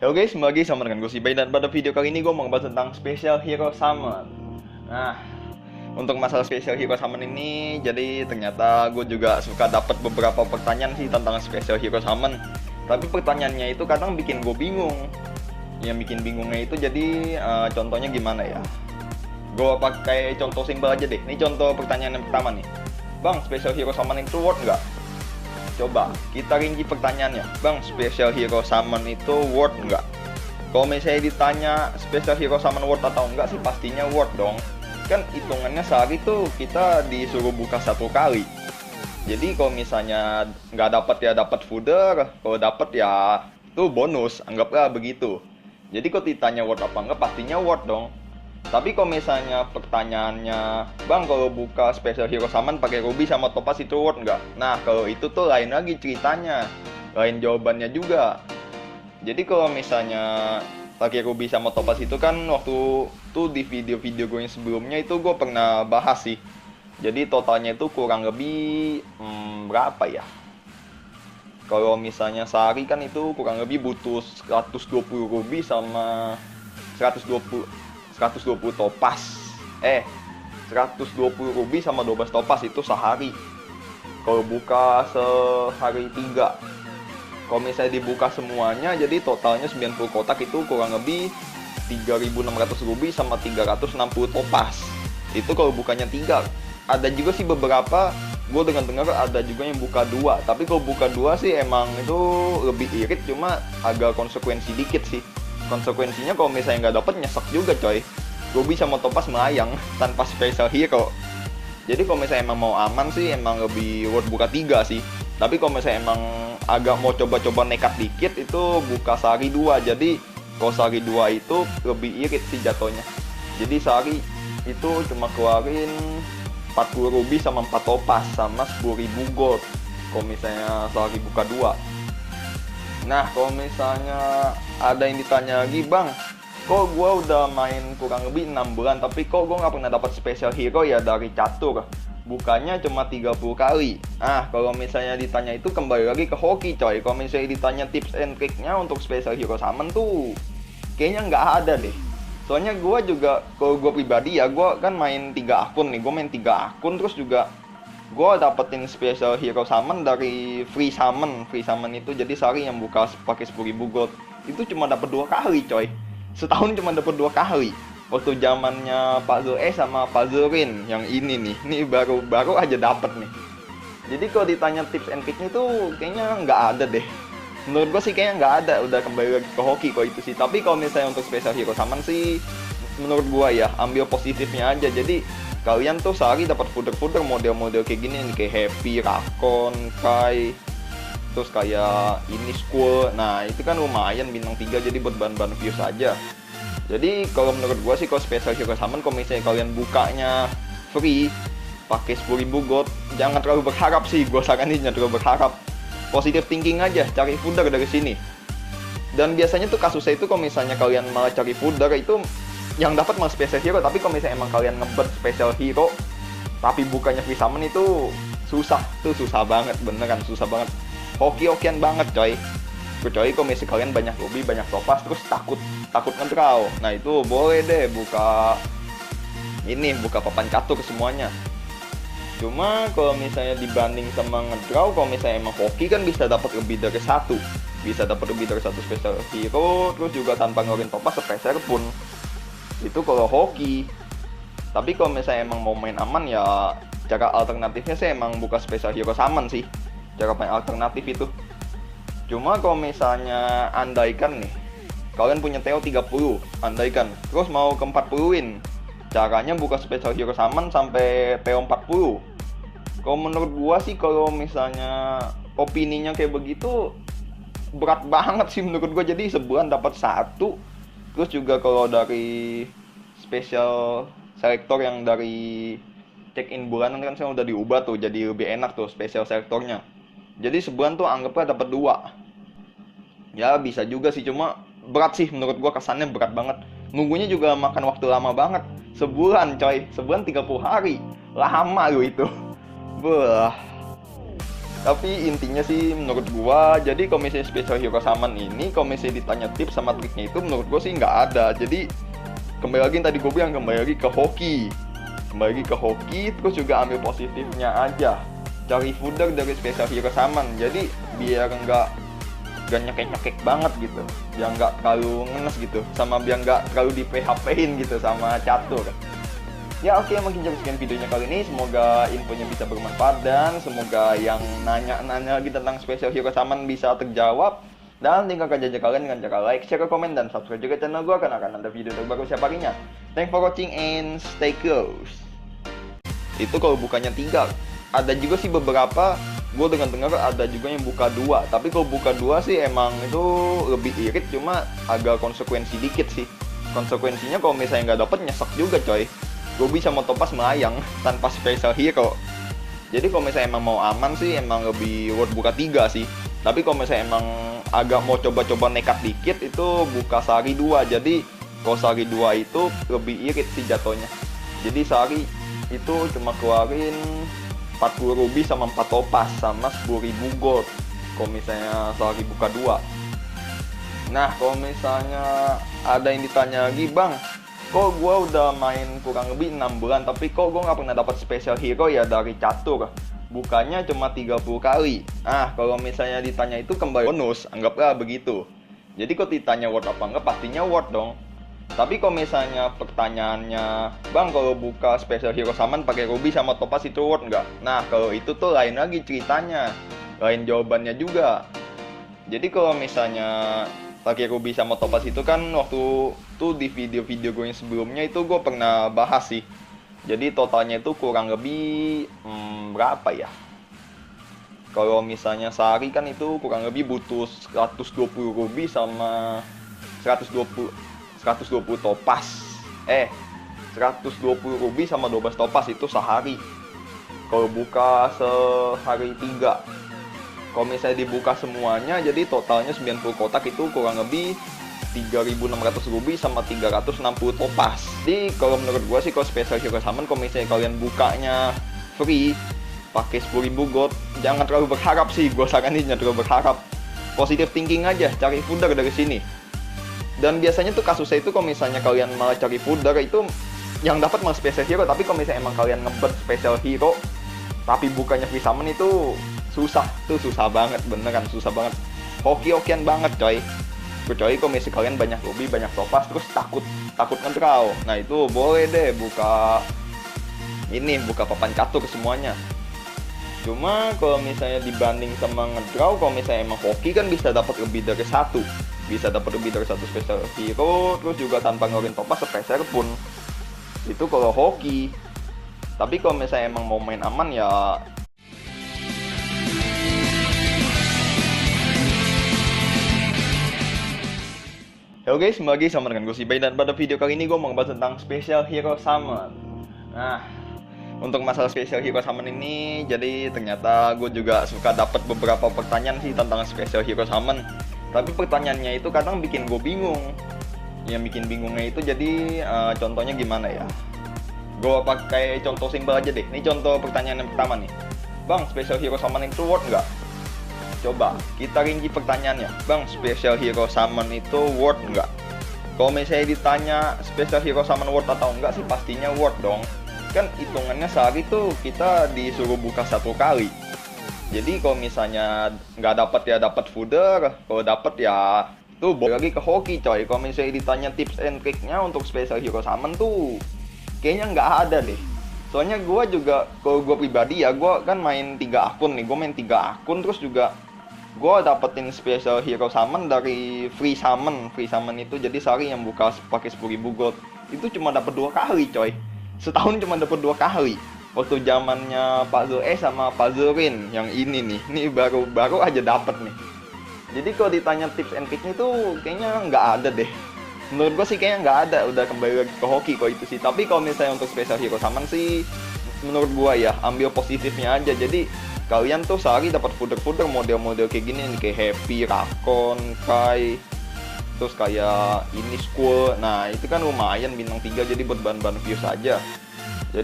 Halo guys, kembali lagi sama dengan gue Sibai. Dan pada video kali ini gue mau ngebahas tentang Special Hero Summon. Nah, untuk masalah Special Hero Summon ini, jadi ternyata gue juga suka dapat beberapa pertanyaan sih tentang Special Hero Summon. Tapi pertanyaannya itu kadang bikin gue bingung. Yang bikin bingungnya itu jadi contohnya gimana ya? Gue pakai contoh simpel aja deh. Ini contoh pertanyaan yang pertama nih. Bang, Special Hero Summon itu worth nggak? Coba kita rinci pertanyaannya, Bang, Special Hero Summon itu worth nggak? Kalau misalnya ditanya Special Hero Summon worth atau enggak sih pastinya worth dong. Kan hitungannya sehari tuh kita disuruh buka 1 kali. Jadi kalau misalnya nggak dapat ya dapat fooder, kalau dapat ya itu bonus, anggaplah begitu. Jadi kalau ditanya worth apa enggak pastinya worth dong. Tapi kalau misalnya pertanyaannya, Bang, kalau buka Special Hero Summon pakai Ruby sama Topaz itu worth nggak? Nah, kalau itu tuh lain lagi ceritanya, lain jawabannya juga. Jadi kalau misalnya pakai Ruby sama Topaz itu kan waktu tuh di video-video gue yang sebelumnya itu gue pernah bahas sih. Jadi totalnya itu kurang lebih berapa ya? Kalau misalnya sehari kan itu kurang lebih butuh 120 Ruby sama 120 120 topas. 120 ruby sama 12 topas itu sehari. Kalau buka sehari 3. Kalau misalnya dibuka semuanya jadi totalnya 90 kotak itu kurang lebih 3.600 ruby sama 360 topas. Itu kalau bukanya 3. Ada juga sih beberapa gue dengar ada juga yang buka 2. Tapi kalau buka 2 sih emang itu lebih irit, cuma agak konsekuensi dikit sih. Konsekuensinya kalau misalnya nggak dapet nyesek juga coy. Ruby sama Topaz melayang tanpa Special Hero. Jadi kalau misalnya emang mau aman sih emang lebih worth buka 3 sih. Tapi kalau misalnya emang agak mau coba-coba nekat dikit itu buka sehari 2. Jadi kalau sehari 2 itu lebih irit sih jatuhnya. Jadi sehari itu cuma keluarin 40 ruby sama 4 topas sama 10.000 gold. Kalau misalnya sehari buka 2. Nah, kalau misalnya ada yang ditanya lagi, Bang, kok gue udah main kurang lebih 6 bulan, tapi kok gue nggak pernah dapat Special Hero ya dari catur? Bukanya cuma 30 kali. Kalau misalnya ditanya itu kembali lagi ke hoki coy. Kalau misalnya ditanya tips and triknya untuk Special Hero Summon tuh kayaknya nggak ada deh. Soalnya gue juga, kalau gue pribadi ya, gue kan main 3 akun nih. Gue main 3 akun terus juga gue dapetin Special Hero Summon dari free summon itu. Jadi sehari yang buka pakai 10.000 gold itu cuma dapat 2 kali coy. Setahun cuma dapat 2 kali. Waktu zamannya Puzzle S sama Puzzle Rin yang ini nih. Ini baru aja dapet nih. Jadi kalau ditanya tips and triknya tuh kayaknya nggak ada deh. Menurut gue sih kayaknya nggak ada. Udah kembali lagi ke hoki kalau itu sih. Tapi kalau misalnya untuk Special Hero Summon sih, menurut gue ya ambil positifnya aja. Jadi kalian tuh sehari dapat fooder model-model kayak gini nih, kayak Happy, Rakon, Kai, terus kayak ini School. Nah itu kan lumayan bintang 3 jadi buat bahan-bahan views aja. Jadi kalau menurut gua sih kalau Special Hero Summon, kalau misalnya kalian bukanya free pakai 10.000 gold, jangan terlalu berharap sih. Gua saranin jangan terlalu berharap. Positive thinking aja, cari fooder dari sini. Dan biasanya tuh kasusnya itu kalau misalnya kalian malah cari fooder itu yang dapat malah Special Hero. Tapi kalau misalnya emang kalian ngebet Special Hero tapi bukannya free summon itu susah banget, beneran susah banget. Hoki-hokian banget coy. Kecuali kalau misalnya kalian banyak ruby, banyak topas, terus takut ngedraw. Nah itu boleh deh buka papan catur semuanya. Cuma kalau misalnya dibanding sama ngedraw, kalau misalnya emang hoki kan bisa dapat lebih dari 1. Bisa dapat lebih dari 1 Special Hero, terus juga tanpa ngeluarin topas sepeser pun. Itu kalau hoki. Tapi kalau misalnya emang mau main aman ya cara alternatifnya sih emang buka Special Hero Summon sih. Cara main alternatif itu. Cuma kalau misalnya andaikan nih kalian punya TO 30, andaikan terus mau ke 40-in, caranya buka Special Hero Summon sampai TO 40. Kalau menurut gua sih kalau misalnya opininya kayak begitu berat banget sih menurut gua. Jadi sebulan dapat 1. Terus juga kalau dari special selector yang dari check-in bulanan kan sekarang udah diubah tuh jadi lebih enak tuh special selectornya. Jadi sebulan tuh anggapnya dapat 2. Ya bisa juga sih, cuma berat sih menurut gua, kesannya berat banget. Nunggunya juga makan waktu lama banget. Sebulan coy, sebulan 30 hari. Lama lu itu. Wah. Tapi intinya sih menurut gua, jadi kalau misalnya Special Hero Summon ini, kalau misalnya ditanya tips sama triknya itu, menurut gua sih nggak ada. Jadi kembali lagi yang tadi gua bilang, kembali lagi ke hoki. Kembali lagi ke hoki, terus juga ambil positifnya aja. Cari fooder dari Special Hero Summon, jadi biar nggak nyekek-nyekek banget gitu, biar nggak terlalu ngenes gitu, sama biar nggak terlalu di PHP-in gitu sama catur. Ya oke, mungkin sekian videonya kali ini. Semoga infonya bisa bermanfaat dan semoga yang nanya-nanya lagi tentang Special Hero Summon bisa terjawab. Dan tinggalkan jejak kalian dengan cara like, share, komen, dan subscribe juga channel gue karena akan ada video terbaru setiap harinya. Thanks for watching and stay close. Itu kalau bukannya 3. Ada juga sih beberapa, gue dengar ada juga yang buka 2. Tapi kalau buka 2 sih emang itu lebih irit, cuma agak konsekuensi dikit sih. Konsekuensinya kalau misalnya nggak dapet nyesek juga coy. Gue bisa mau topas melayang tanpa Special Hero. Jadi kalau misalnya emang mau aman sih emang lebih worth buka 3 sih. Tapi kalau misalnya emang agak mau coba-coba nekat dikit, itu buka sehari 2. Jadi kalau sehari 2 itu lebih irit sih jatuhnya. Jadi sehari itu cuma keluarin 40 ruby sama 4 topas sama 10.000 gold kalau misalnya sehari buka 2. Nah kalau misalnya ada yang ditanya lagi, bang, kok gue udah main kurang lebih 6 bulan tapi kok gue nggak pernah dapat Special Hero ya dari catur, bukannya cuma 30 kali. Nah kalau misalnya ditanya itu kembali bonus, anggaplah begitu. Jadi kalau ditanya worth apa enggak, pastinya worth dong. Tapi kalau misalnya pertanyaannya, bang kalau buka Special Hero Summon pakai ruby sama topas itu worth nggak? Nah kalau itu tuh lain lagi ceritanya, lain jawabannya juga. Jadi kalau misalnya pakai ruby sama topas itu kan waktu tuh di video-video gue yang sebelumnya itu gue pernah bahas sih. Jadi totalnya itu kurang lebih berapa ya? Kalau misalnya sehari kan itu kurang lebih butuh 120 ruby sama 120 topas. 120 ruby sama 12 topas itu sehari. Kalau buka sehari 3. Kalau misalnya dibuka semuanya, jadi totalnya 90 kotak itu kurang lebih 3.600 ruby sama 360 topas. Jadi kalau menurut gua sih, kalau Special Hero Summon, kalau misalnya kalian bukanya free pakai 10.000 gold, jangan terlalu berharap sih. Gua saranin jangan terlalu berharap. Positive thinking aja, cari fooder dari sini. Dan biasanya tuh kasusnya itu kalau misalnya kalian malah cari fooder itu yang dapat malah Special Hero. Tapi kalau misalnya emang kalian ngebet Special Hero tapi bukanya free summon itu susah banget, beneran susah banget. Hoki-hokian banget coy. Kecuali kalau misalnya kalian banyak ruby, banyak topas, terus takut ngedraw. Nah itu boleh deh buka papan catur semuanya. Cuma kalau misalnya dibanding sama ngedraw, kalau misalnya emang hoki kan bisa dapat lebih dari 1. Bisa dapat lebih dari 1 Special Hero, terus juga tanpa ngeluarin topas sepeser pun. Itu kalau hoki. Tapi kalau misalnya emang mau main aman ya halo guys, kembali lagi sama dengan gue Sibai, dan pada video kali ini gue mau ngebahas tentang Special Hero Summon. Nah, untuk masalah Special Hero Summon ini, jadi ternyata gue juga suka dapat beberapa pertanyaan sih tentang Special Hero Summon. Tapi pertanyaannya itu kadang bikin gue bingung. Yang bikin bingungnya itu jadi contohnya gimana ya? Gue pakai contoh simpel aja deh. Ini contoh pertanyaan yang pertama nih. Bang, Special Hero Summon itu worth nggak? Coba kita rinci pertanyaannya, bang, Special Hero Summon itu worth nggak? Kalau misalnya ditanya Special Hero Summon worth atau enggak sih pastinya worth dong. Kan hitungannya sehari tuh kita disuruh buka 1 kali. Jadi kalau misalnya nggak dapat ya dapat fooder, kalau dapat ya tuh balik lagi ke hoki coy. Kalau misalnya ditanya tips and triknya untuk Special Hero Summon tuh kayaknya nggak ada deh. Soalnya gue juga, kalau gue pribadi ya, gue kan main 3 akun nih. Gue main 3 akun terus juga gue dapetin Special Hero Summon dari free summon itu. Jadi sehari yang buka pakai 10.000 gold itu cuma dapat 2 kali coy. Setahun cuma dapat 2 kali. Waktu zamannya Pak Zoe sama Pak Zorin yang ini nih. Ini baru aja dapet nih. Jadi kalau ditanya tips and triknya itu kayaknya nggak ada deh. Menurut gue sih kayaknya nggak ada. Udah kembali lagi ke hoki kok itu sih. Tapi kalau misalnya untuk Special Hero Summon sih, menurut gue ya ambil positifnya aja. Jadi kalian tuh sehari dapat fooder model-model kayak gini nih, kayak Happy, Rakon, Kai, terus kayak ini School. Nah itu kan lumayan bintang 3, jadi buat bahan-bahan views aja.